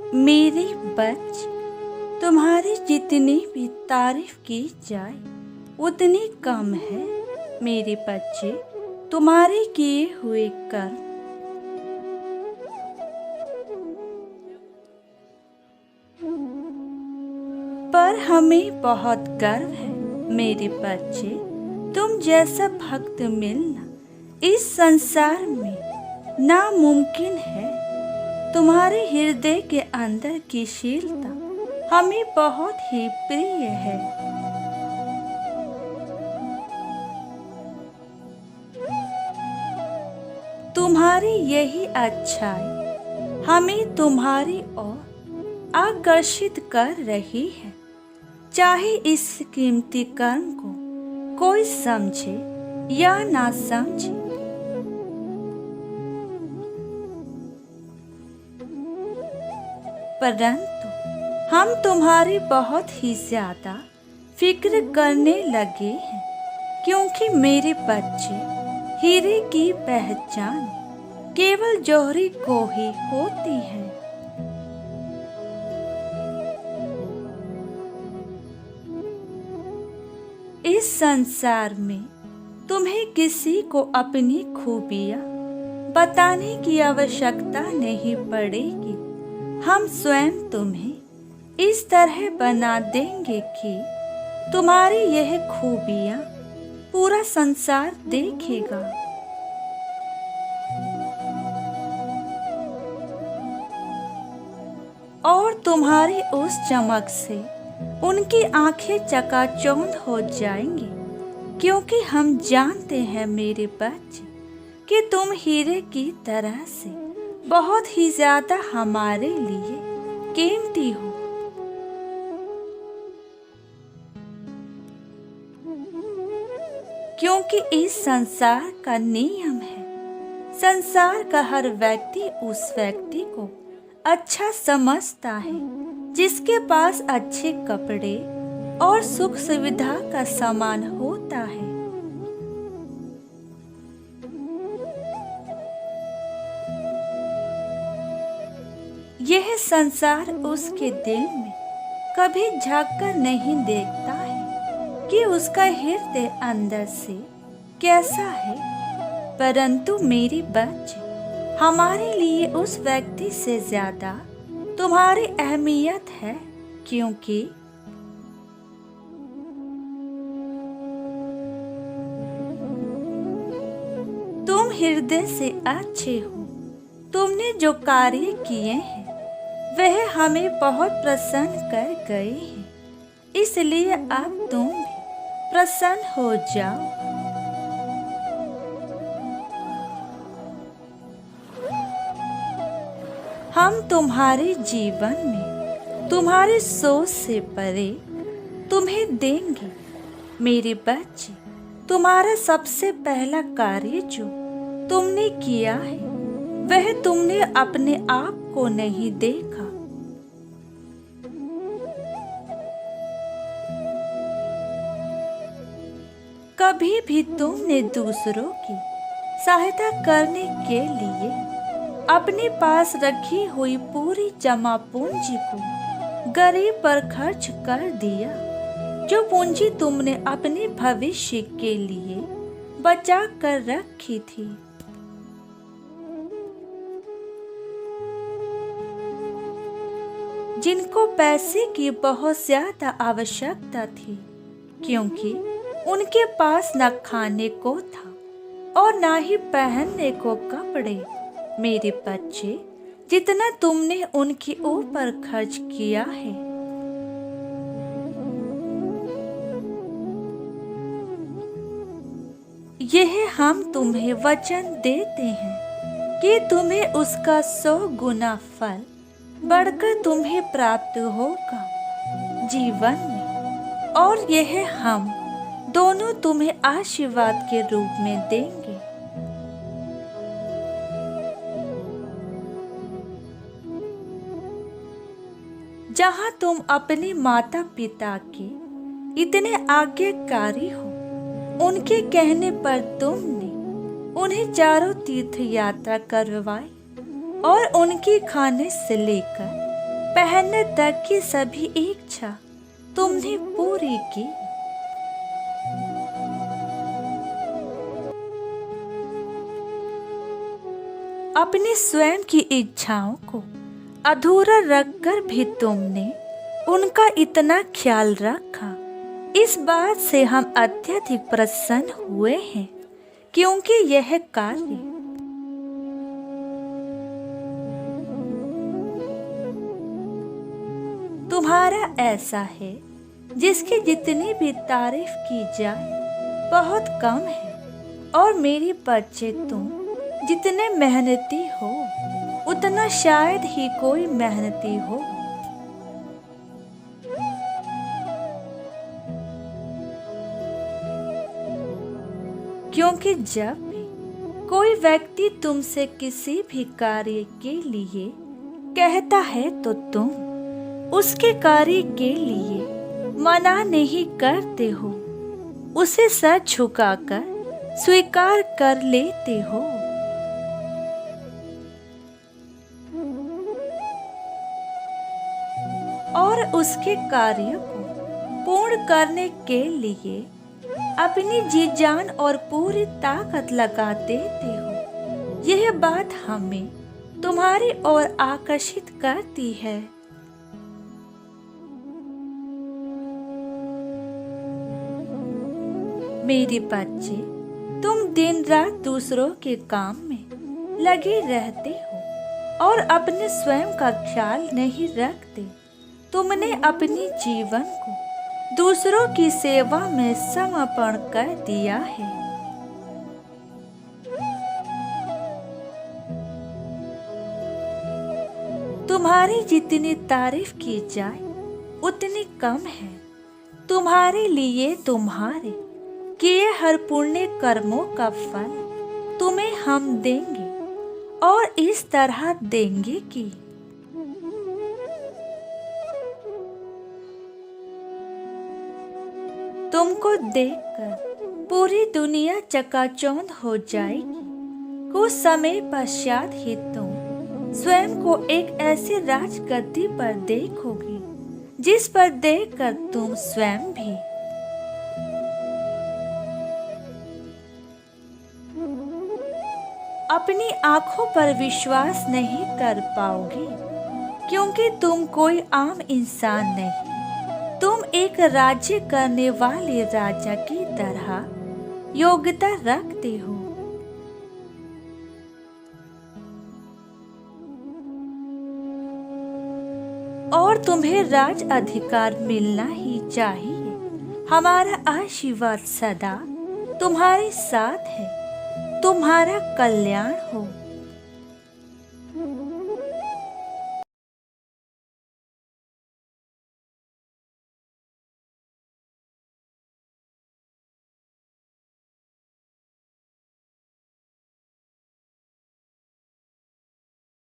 मेरे बच्चे, तुम्हारी जितनी भी तारीफ की जाए उतनी कम है। मेरे बच्चे, तुम्हारे किए हुए कर्म पर हमें बहुत गर्व है। मेरे बच्चे, तुम जैसा भक्त मिलना इस संसार में नामुमकिन है। तुम्हारे हृदय के अंदर की शीलता हमें बहुत ही प्रिय है। तुम्हारी यही अच्छाई हमें तुम्हारी ओर आकर्षित कर रही है। चाहे इस कीमती कर्म को कोई समझे या ना समझे, परंतु हम तुम्हारी बहुत ही ज्यादा फिक्र करने लगे हैं, क्योंकि मेरे बच्चे, हीरे की पहचान केवल जौहरी को ही होती है। इस संसार में तुम्हें किसी को अपनी खूबियां बताने की आवश्यकता नहीं पड़ेगी। हम स्वयं तुम्हें इस तरह बना देंगे कि तुम्हारी यह खूबियां पूरा संसार देखेगा। और तुम्हारी उस चमक से उनकी आंखें चकाचौंध हो जाएंगी, क्योंकि हम जानते हैं मेरे बच्चे कि तुम हीरे की तरह से बहुत ही ज्यादा हमारे लिए कीमती हो। क्योंकि इस संसार का नियम है, संसार का हर व्यक्ति उस व्यक्ति को अच्छा समझता है जिसके पास अच्छे कपड़े और सुख सुविधा का सामान होता है। यह संसार उसके दिल में कभी झांककर नहीं देखता है कि उसका हृदय अंदर से कैसा है, परंतु मेरे बच्चे, हमारे लिए उस व्यक्ति से ज्यादा तुम्हारी अहमियत है, क्योंकि तुम हृदय से अच्छे हो। तुमने जो कार्य किए हैं वह हमें बहुत प्रसन्न कर गए हैं, इसलिए अब तुम भी प्रसन्न हो जाओ। हम तुम्हारे जीवन में तुम्हारी सोच से परे तुम्हें देंगे। मेरे बच्चे, तुम्हारा सबसे पहला कार्य जो तुमने किया है वह तुमने अपने आप को नहीं देखा। कभी भी तुमने दूसरों की सहायता करने के लिए अपने पास रखी हुई पूरी जमा पूंजी को गरीब पर खर्च कर दिया, जो पूंजी तुमने अपने भविष्य के लिए बचा कर रखी थी। जिनको पैसे की बहुत ज्यादा आवश्यकता थी, क्योंकि उनके पास न खाने को था और न ही पहनने को कपड़े। मेरे बच्चे, जितना तुमने उनके ऊपर खर्च किया है, यह हम तुम्हें वचन देते हैं कि तुम्हें उसका 100 गुना फल बढ़कर तुम्हें प्राप्त होगा जीवन में, और यह हम दोनों तुम्हें आशीर्वाद के रूप में देंगे। जहाँ तुम अपने माता पिता के इतने आज्ञाकारी हो, उनके कहने पर तुमने उन्हें चारों तीर्थ यात्रा करवाई और उनके खाने से लेकर पहनने तक की सभी इच्छा तुमने पूरी की। अपनी स्वयं की इच्छाओं को अधूरा रखकर भी तुमने उनका इतना ख्याल रखा। इस बात से हम अत्यधिक प्रसन्न हुए हैं, क्योंकि यह कार्य तुम्हारा ऐसा है जिसकी जितनी भी तारीफ की जाए बहुत कम है। और मेरे बच्चे, तुम जितने मेहनती हो उतना शायद ही कोई मेहनती हो। क्योंकि जब भी कोई व्यक्ति तुमसे किसी भी कार्य के लिए कहता है तो तुम उसके कार्य के लिए मना नहीं करते हो, उसे सर झुकाकर स्वीकार कर लेते हो। और उसके कार्य को पूर्ण करने के लिए अपनी जी जान और पूरी ताकत लगा देते हो। यह बात हमें तुम्हारी ओर आकर्षित करती है। मेरे बच्चे, तुम दिन रात दूसरों के काम में लगे रहते हो और अपने स्वयं का ख्याल नहीं रखते। तुमने अपने जीवन को दूसरों की सेवा में समर्पण कर दिया है। तुम्हारी जितनी तारीफ की जाए उतनी कम है। तुम्हारे लिए तुम्हारे किए हर पुण्य कर्मों का फल तुम्हें हम देंगे, और इस तरह देंगे कि तुमको देखकर पूरी दुनिया चकाचौंध हो जाएगी। कुछ समय पश्चात ही तुम स्वयं को एक ऐसे राजगद्दी पर देखोगे जिस पर देखकर तुम स्वयं भी अपनी आंखों पर विश्वास नहीं कर पाओगे, क्योंकि तुम कोई आम इंसान नहीं। तुम एक राज्य करने वाले राजा की तरह योग्यता रखते हो। और तुम्हें राज अधिकार मिलना ही चाहिए। हमारा आशीर्वाद सदा तुम्हारे साथ है। तुम्हारा कल्याण हो।